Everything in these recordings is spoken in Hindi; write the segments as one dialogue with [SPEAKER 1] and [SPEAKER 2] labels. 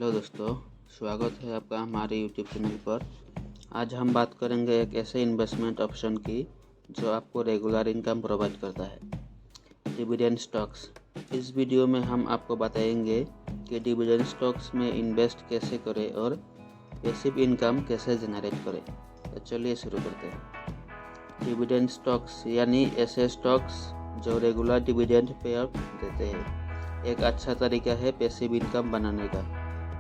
[SPEAKER 1] हेलो दोस्तों, स्वागत है आपका हमारे यूट्यूब चैनल पर। आज हम बात करेंगे एक ऐसे इन्वेस्टमेंट ऑप्शन की जो आपको रेगुलर इनकम प्रोवाइड करता है, डिविडेंड स्टॉक्स। इस वीडियो में हम आपको बताएंगे कि डिविडेंड स्टॉक्स में इन्वेस्ट कैसे करें और पैसिव इनकम कैसे जनरेट करें। तो चलिए शुरू करते हैं। डिविडेंड स्टॉक्स यानी ऐसे स्टॉक्स जो रेगुलर डिविडेंड पे आउट देते हैं, एक अच्छा तरीका है पैसिव इनकम बनाने का।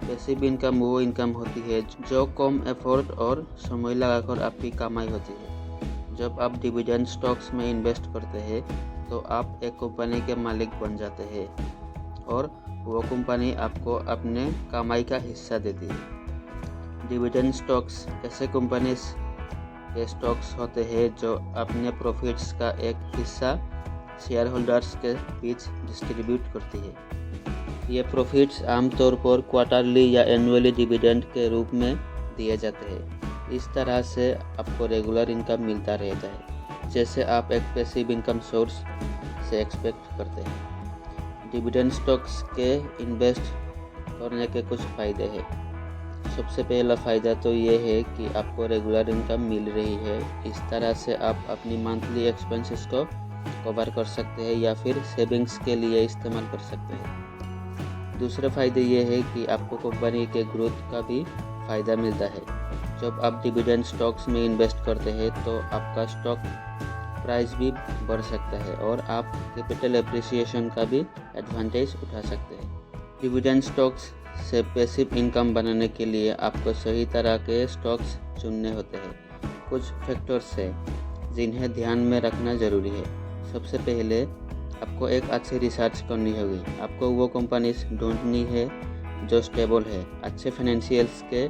[SPEAKER 1] पैसिव इनकम वो इनकम होती है जो कम एफर्ट और समय लगाकर आपकी कमाई होती है। जब आप डिविडेंड स्टॉक्स में इन्वेस्ट करते हैं तो आप एक कंपनी के मालिक बन जाते हैं और वो कंपनी आपको अपने कमाई का हिस्सा देती है। डिविडेंड स्टॉक्स ऐसे कंपनीज के स्टॉक्स होते हैं जो अपने प्रॉफिट्स का एक हिस्सा शेयर होल्डर्स के बीच डिस्ट्रीब्यूट करती है। ये प्रॉफिट्स आमतौर पर क्वार्टरली या एनुअली डिविडेंड के रूप में दिए जाते हैं। इस तरह से आपको रेगुलर इनकम मिलता रहता है, जैसे आप एक पैसिव इनकम सोर्स से एक्सपेक्ट करते हैं। डिविडेंड स्टॉक्स के इन्वेस्ट करने के कुछ फ़ायदे हैं। सबसे पहला फ़ायदा तो ये है कि आपको रेगुलर इनकम मिल रही है। इस तरह से आप अपनी मंथली एक्सपेंसेस को कवर कर सकते हैं या फिर सेविंग्स के लिए इस्तेमाल कर सकते हैं। दूसरे फ़ायदे ये है कि आपको कंपनी के ग्रोथ का भी फ़ायदा मिलता है। जब आप डिविडेंड स्टॉक्स में इन्वेस्ट करते हैं तो आपका स्टॉक प्राइस भी बढ़ सकता है और आप कैपिटल एप्रिसिएशन का भी एडवांटेज उठा सकते हैं। डिविडेंड स्टॉक्स से पैसिव इनकम बनाने के लिए आपको सही तरह के स्टॉक्स चुनने होते हैं। कुछ फैक्टर्स हैं जिन्हें ध्यान में रखना ज़रूरी है। सबसे पहले आपको एक अच्छी रिसर्च करनी होगी। आपको वो कंपनीज ढूंढनी है जो स्टेबल है, अच्छे फाइनेंशियल्स के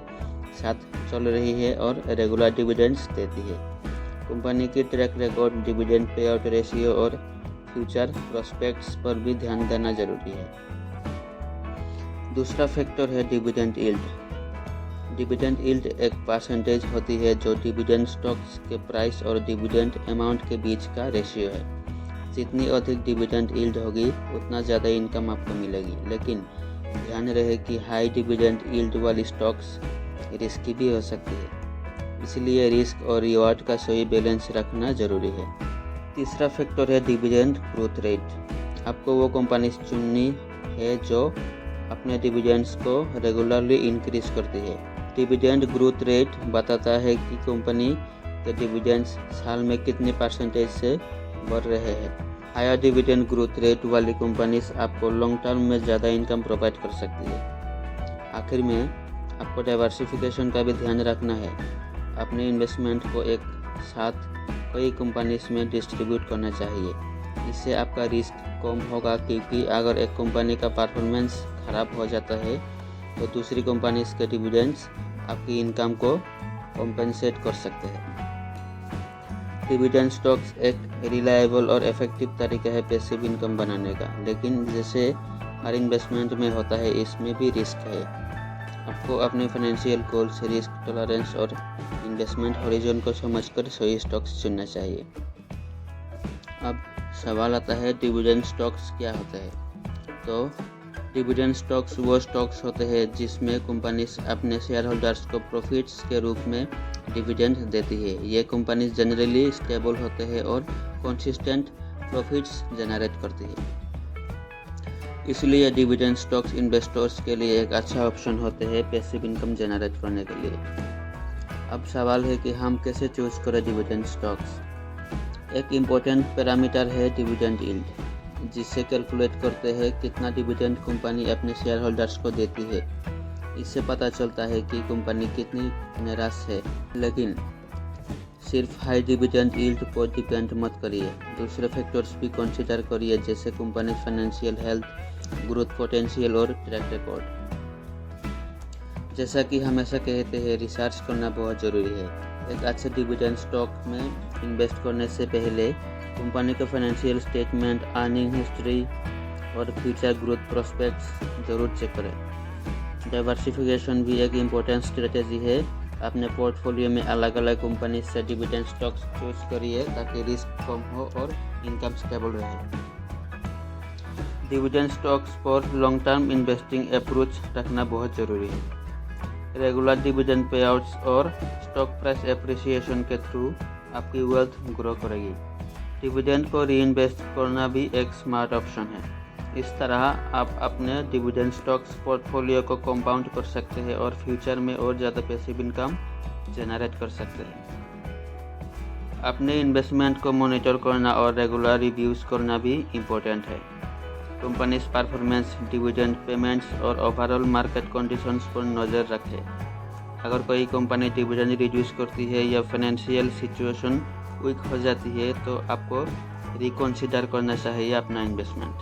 [SPEAKER 1] साथ चल रही है और रेगुलर डिविडेंड्स देती है। कंपनी की track record, dividend pay out ratio और फ्यूचर प्रोस्पेक्ट्स पर भी ध्यान देना जरूरी है। दूसरा फैक्टर है डिविडेंड यील्ड। डिविडेंड यील्ड एक परसेंटेज होती है जो डिविडेंड स्टॉक्स के प्राइस और डिविडेंड अमाउंट के बीच का रेशियो है। जितनी अधिक डिविडेंड यील्ड होगी उतना ज़्यादा इनकम आपको मिलेगी, लेकिन ध्यान रहे कि हाई डिविडेंड यील्ड वाली स्टॉक्स रिस्की भी हो सकती है, इसलिए रिस्क और रिवॉर्ड का सही बैलेंस रखना जरूरी है। तीसरा फैक्टर है डिविडेंड ग्रोथ रेट। आपको वो कंपनी चुननी है जो अपने डिविडेंड्स को रेगुलरली इंक्रीज करती है। डिविडेंड ग्रोथ रेट बताता है कि कंपनी के डिविडेंड्स साल में कितने परसेंटेज से बढ़ रहे हैं। हायर डिविडेंड ग्रोथ रेट वाली कंपनीज आपको लॉन्ग टर्म में ज़्यादा इनकम प्रोवाइड कर सकती है। आखिर में आपको डाइवर्सिफिकेशन का भी ध्यान रखना है। अपने इन्वेस्टमेंट को एक साथ कई कंपनीज में डिस्ट्रीब्यूट करना चाहिए। इससे आपका रिस्क कम होगा, क्योंकि अगर एक कंपनी का परफॉर्मेंस खराब हो जाता है तो दूसरी कंपनीज के डिविडेंड्स आपकी इनकम को कॉम्पेंसेट कर सकते हैं। डिविडेंड स्टॉक्स एक रिलायबल और इफेक्टिव तरीका है पैसिव इनकम बनाने का, लेकिन जैसे हर इन्वेस्टमेंट में होता है, इसमें भी रिस्क है। आपको अपने फाइनेंशियल गोल्स, रिस्क टॉलरेंस और इन्वेस्टमेंट हॉरिजॉन को समझकर सही स्टॉक्स चुनना चाहिए। अब सवाल आता है, डिविडेंड स्टॉक्स क्या होता है? तो डिविडेंड स्टॉक्स वो स्टॉक्स होते हैं जिसमें कंपनीज अपने शेयर होल्डर्स को प्रॉफिट्स के रूप में डिविडेंड देती है। ये कंपनीज जनरली स्टेबल होते हैं और कंसिस्टेंट प्रॉफिट्स जनरेट करती है, इसलिए डिविडेंड स्टॉक्स इन्वेस्टर्स के लिए एक अच्छा ऑप्शन होते हैं पैसिव इनकम जनरेट करने के लिए। अब सवाल है कि हम कैसे चूज करें डिविडेंड स्टॉक्स। एक इम्पोर्टेंट पैरामीटर है डिविडेंड यील्ड, जिससे कैलकुलेट करते हैं कितना डिविडेंड कंपनी अपने शेयर होल्डर्स को देती है। इससे पता चलता है कि कंपनी कितनी निराश है। लेकिन सिर्फ हाई डिविडेंड यील्ड पर डिपेंड मत करिए, दूसरे फैक्टर्स भी कंसीडर करिए, जैसे company financial health, growth potential और ट्रैक रिकॉर्ड। जैसा कि हमेशा कहते हैं, रिसर्च करना बहुत ज़रूरी है। एक अच्छे डिविडेंड स्टॉक में इन्वेस्ट करने से पहले कंपनी के फाइनेंशियल स्टेटमेंट, अर्निंग हिस्ट्री और फ्यूचर ग्रोथ प्रोस्पेक्ट्स जरूर चेक करें। डाइवर्सिफिकेशन भी एक इम्पोर्टेंट स्ट्रेटेजी है। अपने पोर्टफोलियो में अलग अलग कंपनी से डिविडेंड स्टॉक्स चूज करिए ताकि रिस्क कम हो और इनकम स्टेबल रहे। डिविडेंड स्टॉक्स पर लॉन्ग टर्म इन्वेस्टिंग अप्रोच रखना बहुत ज़रूरी है। रेगुलर डिविडेंड पे आउट्स और स्टॉक प्राइस एप्रिसिएशन के थ्रू आपकी वेल्थ ग्रो करेगी। डिविडेंड को रीइन्वेस्ट करना भी एक स्मार्ट ऑप्शन है। इस तरह आप अपने डिविडेंड स्टॉक्स पोर्टफोलियो को कंपाउंड कर सकते हैं और फ्यूचर में और ज़्यादा पैसिव इनकम जनरेट कर सकते हैं। अपने इन्वेस्टमेंट को मॉनिटर करना और रेगुलर रिव्यूज़ करना भी इम्पोर्टेंट है। कंपनीज परफॉर्मेंस, डिविडेंड पेमेंट्स और ओवरऑल मार्केट कंडीशंस पर नज़र रखें। अगर कोई कंपनी डिविडेंड रिड्यूस करती है या फाइनेंशियल सिचुएशन वीक हो जाती है तो आपको रिकंसीडर करना चाहिए अपना इन्वेस्टमेंट।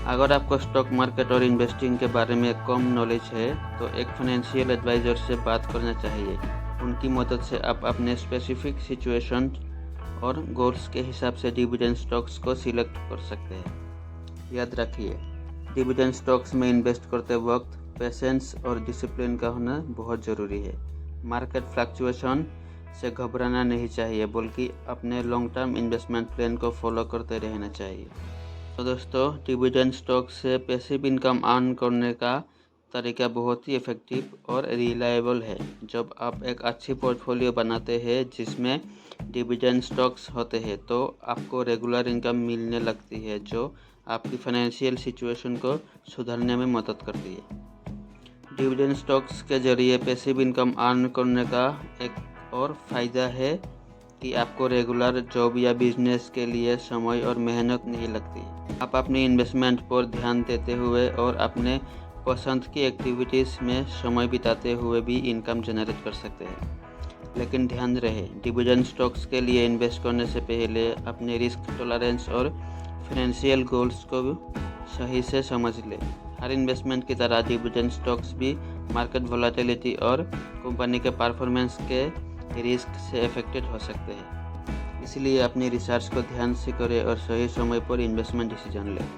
[SPEAKER 1] अगर आपको स्टॉक मार्केट और इन्वेस्टिंग के बारे में कम नॉलेज है तो एक फाइनेंशियल एडवाइज़र से बात करना चाहिए। उनकी मदद से आप अपने स्पेसिफिक सिचुएशन और गोल्स के हिसाब से डिविडेंड स्टॉक्स को सिलेक्ट कर सकते हैं। याद रखिए, डिविडेंड स्टॉक्स में इन्वेस्ट करते वक्त पेशेंस और डिसिप्लिन का होना बहुत ज़रूरी है। मार्केट फ्लक्चुएशन से घबराना नहीं चाहिए, बल्कि अपने लॉन्ग टर्म इन्वेस्टमेंट प्लान को फॉलो करते रहना चाहिए। तो दोस्तों, डिविडेंड स्टॉक से पैसिव इनकम अर्न करने का तरीका बहुत ही इफ़ेक्टिव और रिलायबल है। जब आप एक अच्छी पोर्टफोलियो बनाते हैं जिसमें डिविडेंड स्टॉक्स होते हैं तो आपको रेगुलर इनकम मिलने लगती है जो आपकी फाइनेंशियल सिचुएशन को सुधारने में मदद करती है। डिविडेंड स्टॉक्स के जरिए पैसिव इनकम अर्न करने का एक और फ़ायदा है कि आपको रेगुलर जॉब या बिजनेस के लिए समय और मेहनत नहीं लगती। आप अपनी इन्वेस्टमेंट पर ध्यान देते हुए और अपने पसंद की एक्टिविटीज़ में समय बिताते हुए भी इनकम जनरेट कर सकते हैं। लेकिन ध्यान रहे, डिविडेंड स्टॉक्स के लिए इन्वेस्ट करने से पहले अपने रिस्क टॉलरेंस और फाइनेंशियल गोल्स को सही से समझ लें। हर इन्वेस्टमेंट की तरह डिविडेंड स्टॉक्स भी मार्केट वोलेटिलिटी और कंपनी के परफॉर्मेंस के रिस्क से अफेक्टेड हो सकते हैं। इसलिए अपनी रिसर्च को ध्यान से करें और सही समय पर इन्वेस्टमेंट डिसीजन लें।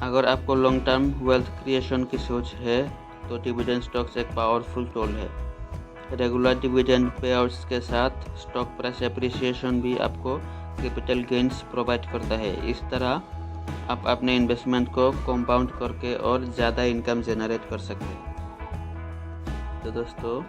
[SPEAKER 1] अगर आपको लॉन्ग टर्म वेल्थ क्रिएशन की सोच है तो डिविडेंड स्टॉक्स एक पावरफुल टूल है। रेगुलर डिविडेंड पे आउट्स के साथ स्टॉक प्राइस एप्रिसिएशन भी आपको कैपिटल गेन्स प्रोवाइड करता है। इस तरह आप अपने इन्वेस्टमेंट को कंपाउंड करके और ज़्यादा इनकम जनरेट कर सकते हैं। तो दोस्तों,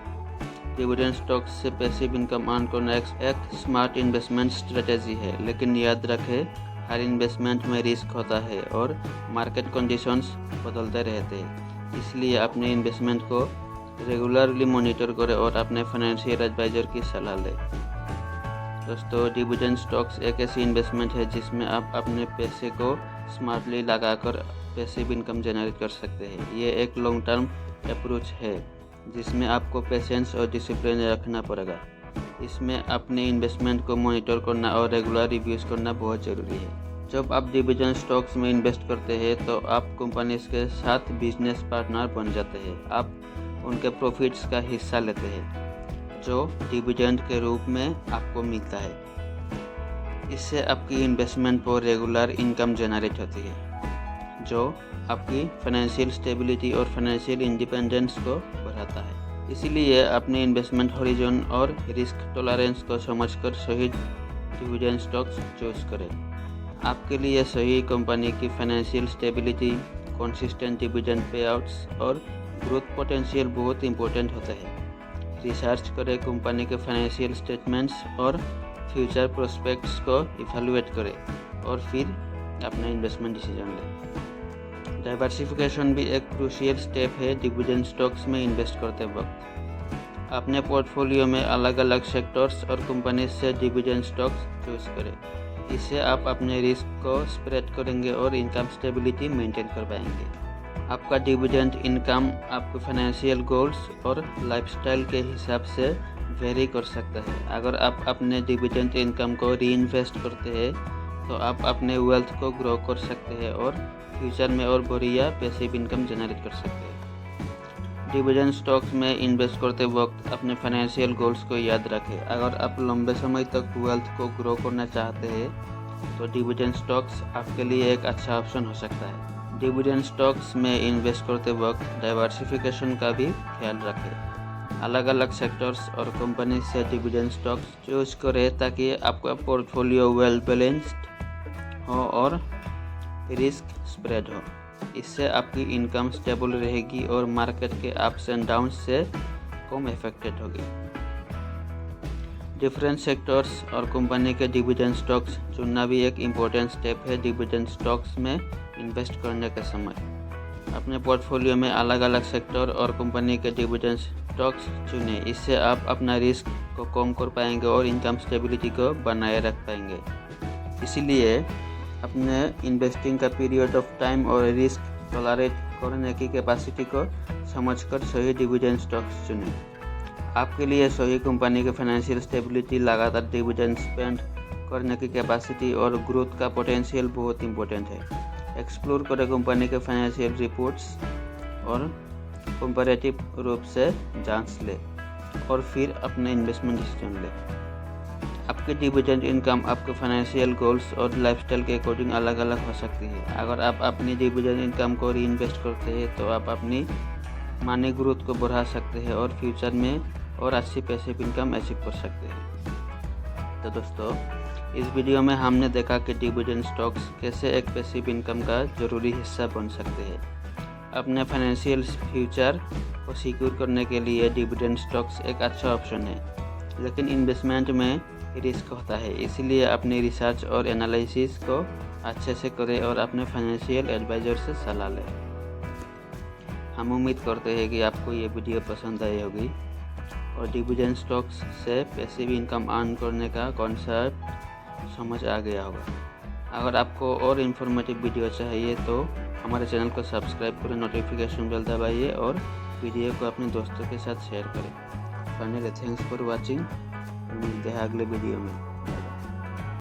[SPEAKER 1] डिविडेंड स्टॉक्स से पैसिव इनकम अर्न करना एक स्मार्ट इन्वेस्टमेंट स्ट्रेटेजी है, लेकिन याद रखें हर इन्वेस्टमेंट में रिस्क होता है और मार्केट कंडीशंस बदलते रहते हैं। इसलिए अपने इन्वेस्टमेंट को रेगुलरली मॉनिटर करें और अपने फाइनेंशियल एडवाइज़र की सलाह लें। दोस्तों, डिविडेंड स्टॉक्स एक ऐसी इन्वेस्टमेंट है जिसमें आप अपने पैसे को स्मार्टली लगाकर पैसिव इनकम जनरेट कर सकते हैं। ये एक लॉन्ग टर्म अप्रोच है जिसमें आपको पेशेंस और डिसिप्लिन रखना पड़ेगा। इसमें अपने इन्वेस्टमेंट को मॉनिटर करना और रेगुलर रिव्यूज़ करना बहुत ज़रूरी है। जब आप डिविडेंड स्टॉक्स में इन्वेस्ट करते हैं तो आप कंपनीज के साथ बिजनेस पार्टनर बन जाते हैं। आप उनके प्रॉफिट्स का हिस्सा लेते हैं जो डिविडेंड के रूप में आपको मिलता है। इससे आपकी इन्वेस्टमेंट पर रेगुलर इनकम जनरेट होती है जो आपकी फाइनेंशियल स्टेबिलिटी और फाइनेंशियल इंडिपेंडेंस को बढ़ाता है। इसीलिए अपने इन्वेस्टमेंट हॉरिजॉन और रिस्क टॉलरेंस को समझकर सही डिविडेंड स्टॉक्स चूज करें। आपके लिए सही कंपनी की financial stability, consistent dividend pay outs और ग्रोथ पोटेंशियल बहुत इंपॉर्टेंट होता है। रिसर्च करें, कंपनी के फाइनेंशियल स्टेटमेंट्स और फ्यूचर प्रोस्पेक्ट्स को इवैल्यूएट करें और फिर अपना इन्वेस्टमेंट डिसीजन लें। डाइवर्सिफिकेशन भी एक क्रूशियल स्टेप है डिविडेंड स्टॉक्स में इन्वेस्ट करते वक्त। अपने पोर्टफोलियो में अलग अलग सेक्टर्स और कंपनीज से डिविडेंड स्टॉक्स चूज करें। इससे आप अपने रिस्क को स्प्रेड करेंगे और इनकम स्टेबिलिटी मेंटेन कर पाएंगे। आपका डिविडेंड इनकम आपके फाइनेंशियल गोल्स और लाइफस्टाइल के हिसाब से वेरी कर सकता है। अगर आप अपने डिविडेंड इनकम को रीइन्वेस्ट करते हैं तो आप अपने वेल्थ को ग्रो कर सकते हैं और फ्यूचर में और बढ़िया पैसिव इनकम जनरेट कर सकते हैं। डिविडेंड स्टॉक्स में इन्वेस्ट करते वक्त अपने फाइनेंशियल गोल्स को याद रखें। अगर आप लंबे समय तक वेल्थ को ग्रो करना चाहते हैं तो डिविडेंड स्टॉक्स आपके लिए एक अच्छा ऑप्शन हो सकता है। डिविडेंड स्टॉक्स में इन्वेस्ट करते वक्त डाइवर्सिफिकेशन का भी ख्याल रखें। अलग अलग सेक्टर्स और कंपनी से डिविडेंड स्टॉक्स चूज करें ताकि आपका पोर्टफोलियो वेल बैलेंस्ड हो और रिस्क स्प्रेड हो। इससे आपकी इनकम स्टेबल रहेगी और मार्केट के अप्स एंड डाउन से कम इफेक्टेड होगी। डिफरेंट सेक्टर्स और कंपनी के डिविडेंड स्टॉक्स चुनना भी एक इम्पोर्टेंट स्टेप है डिविडेंड स्टॉक्स में इन्वेस्ट करने के समय। अपने पोर्टफोलियो में अलग अलग सेक्टर और कंपनी के डिविडेंड स्टॉक्स चुनें। इससे आप अपना रिस्क को कम कर पाएंगे और इनकम स्टेबिलिटी को बनाए रख पाएंगे। इसीलिए अपने इन्वेस्टिंग का पीरियड ऑफ टाइम और रिस्क टॉलरेट करने की कैपेसिटी को समझकर सही डिविडेंड स्टॉक्स चुनें। आपके लिए सही कंपनी की फाइनेंशियल स्टेबिलिटी, लगातार डिविडेंड स्पेंड करने की कैपेसिटी और ग्रोथ का पोटेंशियल बहुत इंपॉर्टेंट है। एक्सप्लोर करें कंपनी के फाइनेंशियल रिपोर्ट्स और कंपैरेटिव रूप से जांच लें और फिर अपने इन्वेस्टमेंट डिसीजन लें। आपकी डिविडेंड इनकम आपके फाइनेंशियल गोल्स और लाइफस्टाइल के अकॉर्डिंग अलग अलग हो सकती है। अगर आप अपनी डिविडेंड इनकम को री इन्वेस्ट करते हैं तो आप अपनी मनी ग्रोथ को बढ़ा सकते हैं और फ्यूचर में और अच्छी पैसिव इनकम अचीव कर सकते हैं। तो दोस्तों, इस वीडियो में हमने देखा कि डिविडेंड स्टॉक्स कैसे एक पैसिव इनकम का जरूरी हिस्सा बन सकते हैं। अपने फाइनेंशियल फ्यूचर को सिक्योर करने के लिए डिविडेंड स्टॉक्स एक अच्छा ऑप्शन है, लेकिन इन्वेस्टमेंट में रिस्क होता है। इसलिए अपनी रिसर्च और एनालिसिस को अच्छे से करें और अपने फाइनेंशियल एडवाइज़र से सलाह लें। हम उम्मीद करते हैं कि आपको ये वीडियो पसंद आई होगी और डिविडेंड स्टॉक्स से पैसिव इनकम अर्न करने का कॉन्सेप्ट समझ आ गया होगा। अगर आपको और इन्फॉर्मेटिव वीडियो चाहिए तो हमारे चैनल को सब्सक्राइब करें, नोटिफिकेशन बेल दबाइए और वीडियो को अपने दोस्तों के साथ शेयर करें। Finally thanks for watching. मिलते हैं अगले वीडियो में।